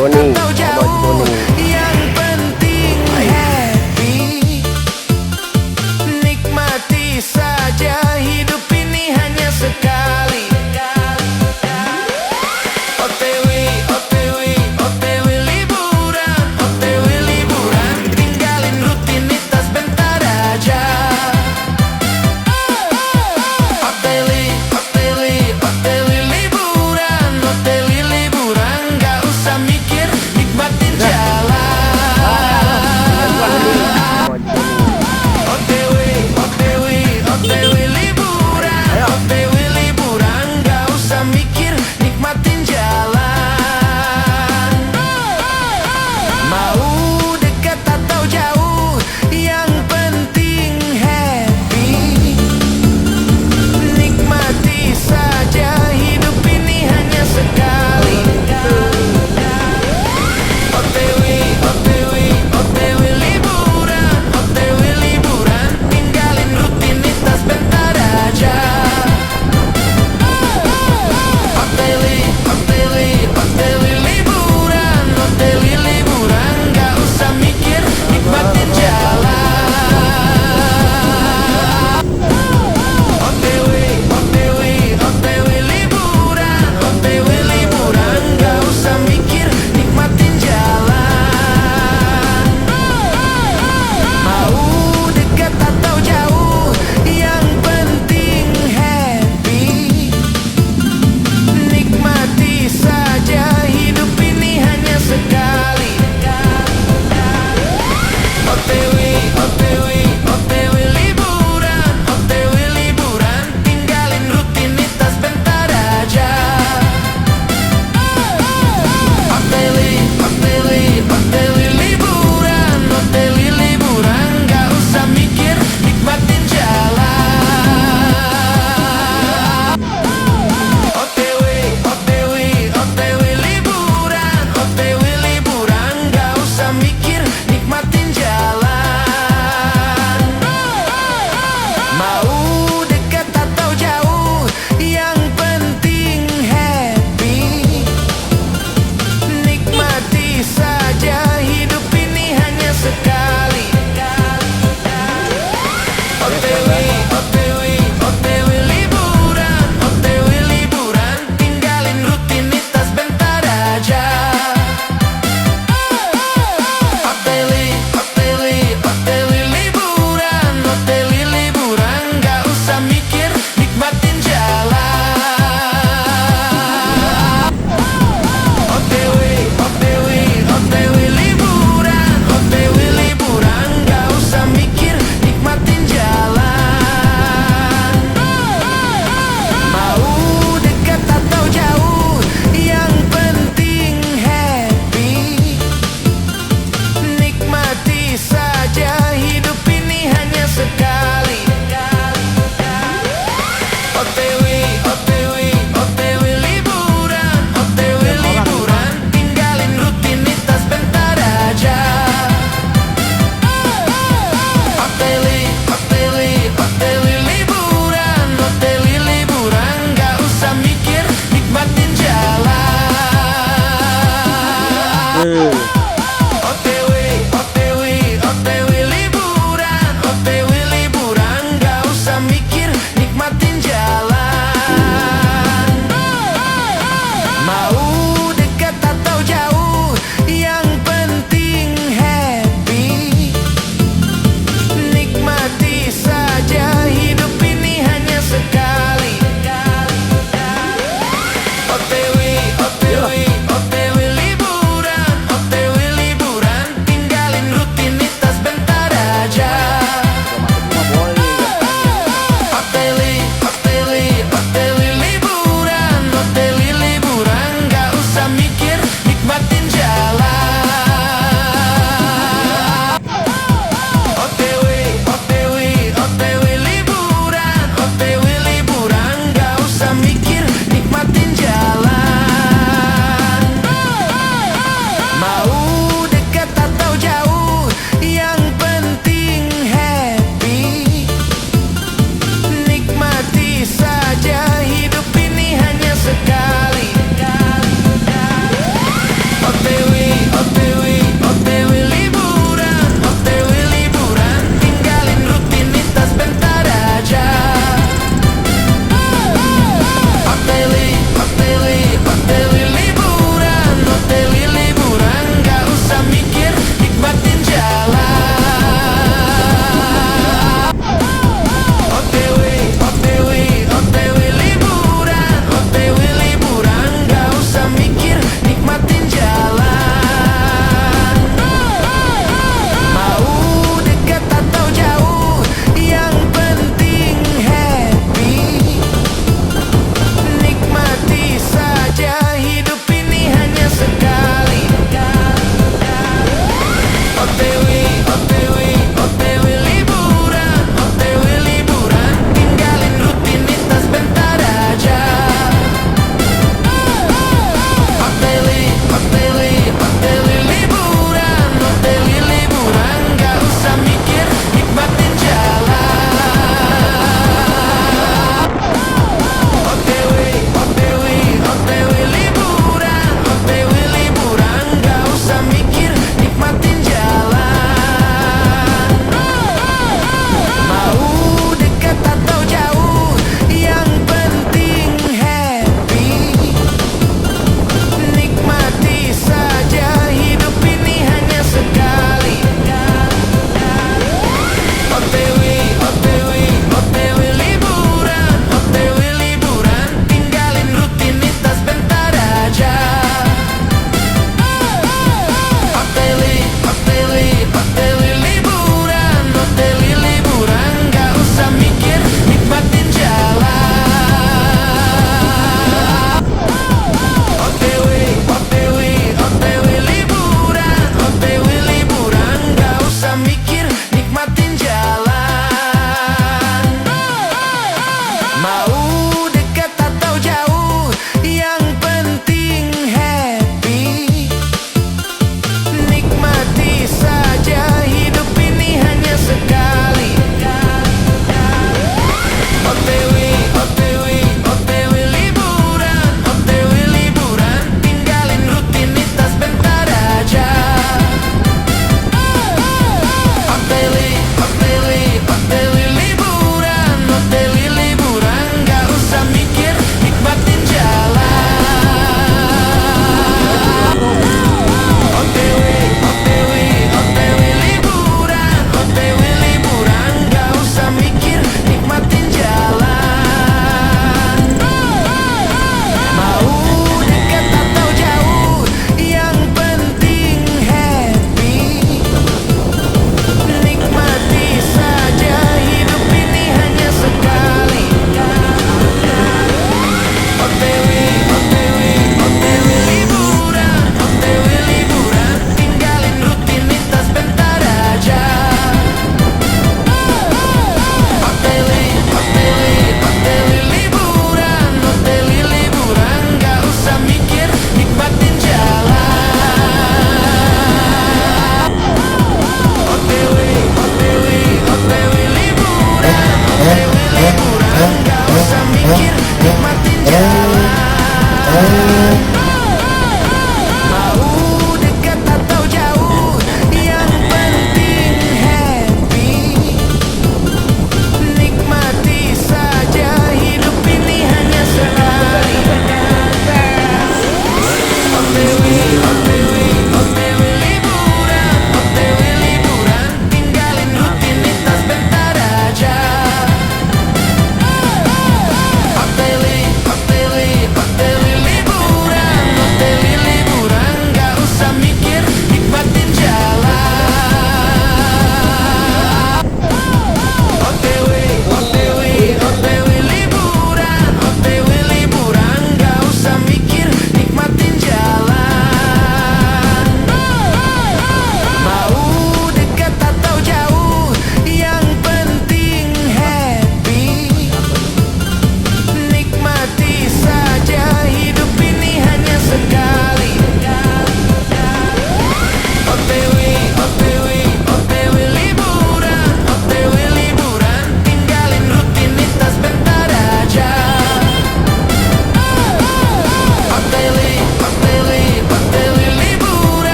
Boni, sama Haji Boni. Yang penting happy, nikmati saja hidup ini hanya sekali. OTW, OTW, OTW liburan, OTW liburan, tinggalin rutinitas bentar aja. OTW, OTW, OTW liburan, OTW liburan, gak usah mikir, nikmatin jalan. OTW, OTW, OTW liburan, OTW liburan, gak usah mikir, nikmatin jalan. Mau dekat atau jauh, yang penting happy, nikmati saja hidup ini hanya sekali. OTW, OTW, OTW liburan, OTW liburan, tinggalin rutinitas bentar aja. OTW, OTW, OTW liburan, OTW liburan, gak usah mikir, nikmatin jalan. OTW, OTW, OTW liburan, OTW liburan, gak usah mikir, nikmatin jalan. Mau dekat atau jauh, yang penting happy, nikmati saja hidup ini hanya sekali. OTW, OTW, OTW liburan, OTW liburan, tinggalin rutinitas bentar aja. OTW, OTW, OTW liburan, OTW liburan, gak usah mikir, nikmatin jalan. OTW, OTW, OTW liburan, OTW liburan, gak usah mikir, nikmatin jalan. Mau dekat atau jauh, yang penting happy, nikmati saja hidup ini hanya sekali. OTW, OTW, OTW liburan, OTW liburan, tinggalin rutinitas bentar aja. OTW, OTW, OTW liburan, OTW liburan, gak usah mikir, nikmatin jalan. OTW, OTW, OTW liburan, OTW liburan, gak usah mikir, nikmatin jalan. Mau dekat atau jauh, yang penting happy, nikmati saja hidup ini hanya sekali. OTW, OTW, OTW liburan, OTW liburan, tinggalin rutinitas bentar aja. OTW, OTW, OTW liburan, OTW liburan, gak usah mikir, nikmatin jalan. OTW, OTW, OTW liburan, OTW liburan, gak usah mikir, nikmatin jalan. Mau dekat atau jauh, yang penting happy, nikmati saja hidup ini hanya sekali. OTW, OTW, OTW liburan, OTW liburan, tinggalin rutinitas bentar aja. OTW, OTW, OTW liburan, OTW liburan, gak usah mikir, nikmatin jalan. OTW, OTW, OTW liburan, OTW liburan, gak usah mikir, nikmatin jalan.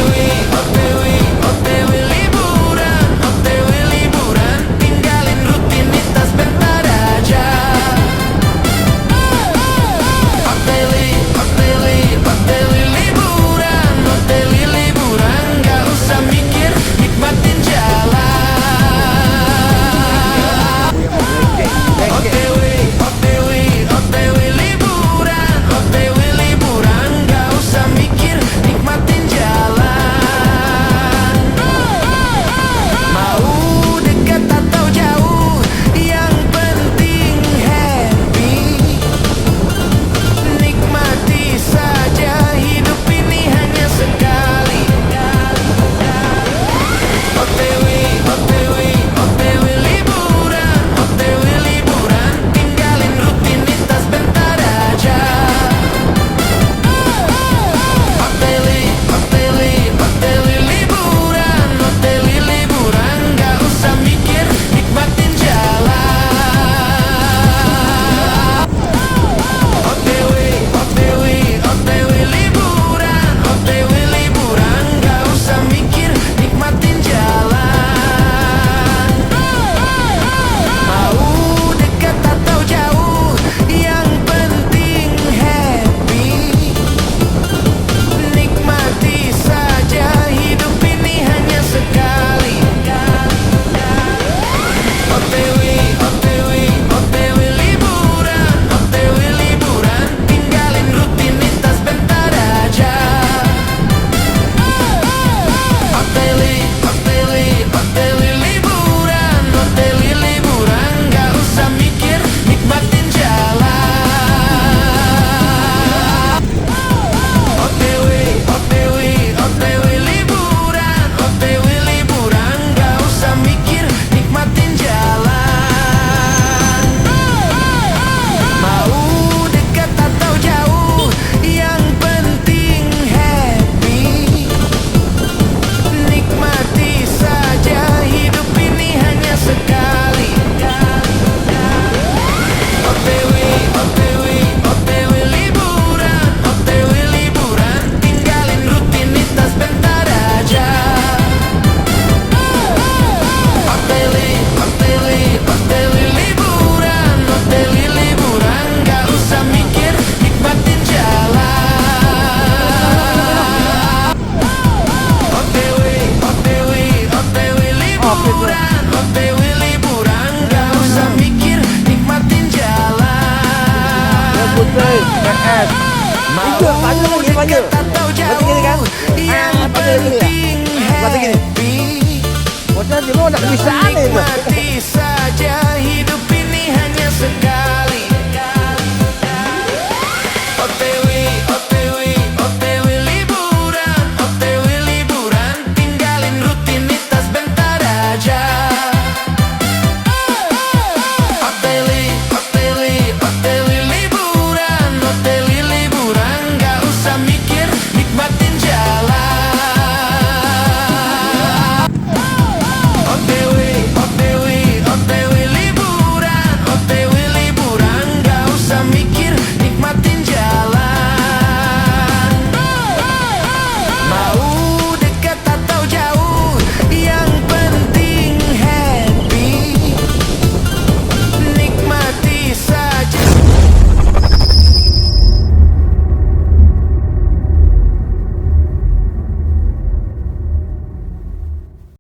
OTW liburan, OTW liburan, tinggalin rutinitas bentar aja. OTW liburan, OTW liburan, gak usah mikir, nikmatin jalan. OTW liburan, OTW liburan, gak usah mikir, nikmatin jalan. Mau dekat atau jauh, yang penting happy. Nikmati saja, hidup ini hanya sekali. OTW liburan, OTW liburan, tinggalin rutinitas bentar aja. OTW liburan, OTW liburan, gak usah mikir, nikmatin jalan. OTW liburan, OTW liburan, gak usah mikir, nikmatin jalan. Mau dekat atau jauh, yang penting happy. Nikmati saja, hidup ini hanya sekali. OTW liburan, OTW liburan, tinggalin rutinitas bentar aja. OTW liburan, OTW liburan, gak usah mikir, nikmatin jalan. OTW liburan, OTW liburan, gak usah mikir, nikmatin jalan. Mau dekat atau jauh, yang penting happy. Nikmati saja, hidup ini hanya sekali. OTW liburan, OTW liburan, tinggalin rutinitas bentar aja. OTW liburan, OTW liburan, gak usah mikir, nikmatin jalan. OTW liburan, OTW liburan, gak usah mikir, nikmatin jalan. Mau dekat atau jauh, yang penting happy. Bocah di mana bisa aneh itu. Nikmati saja, hidup ini hanya sekali.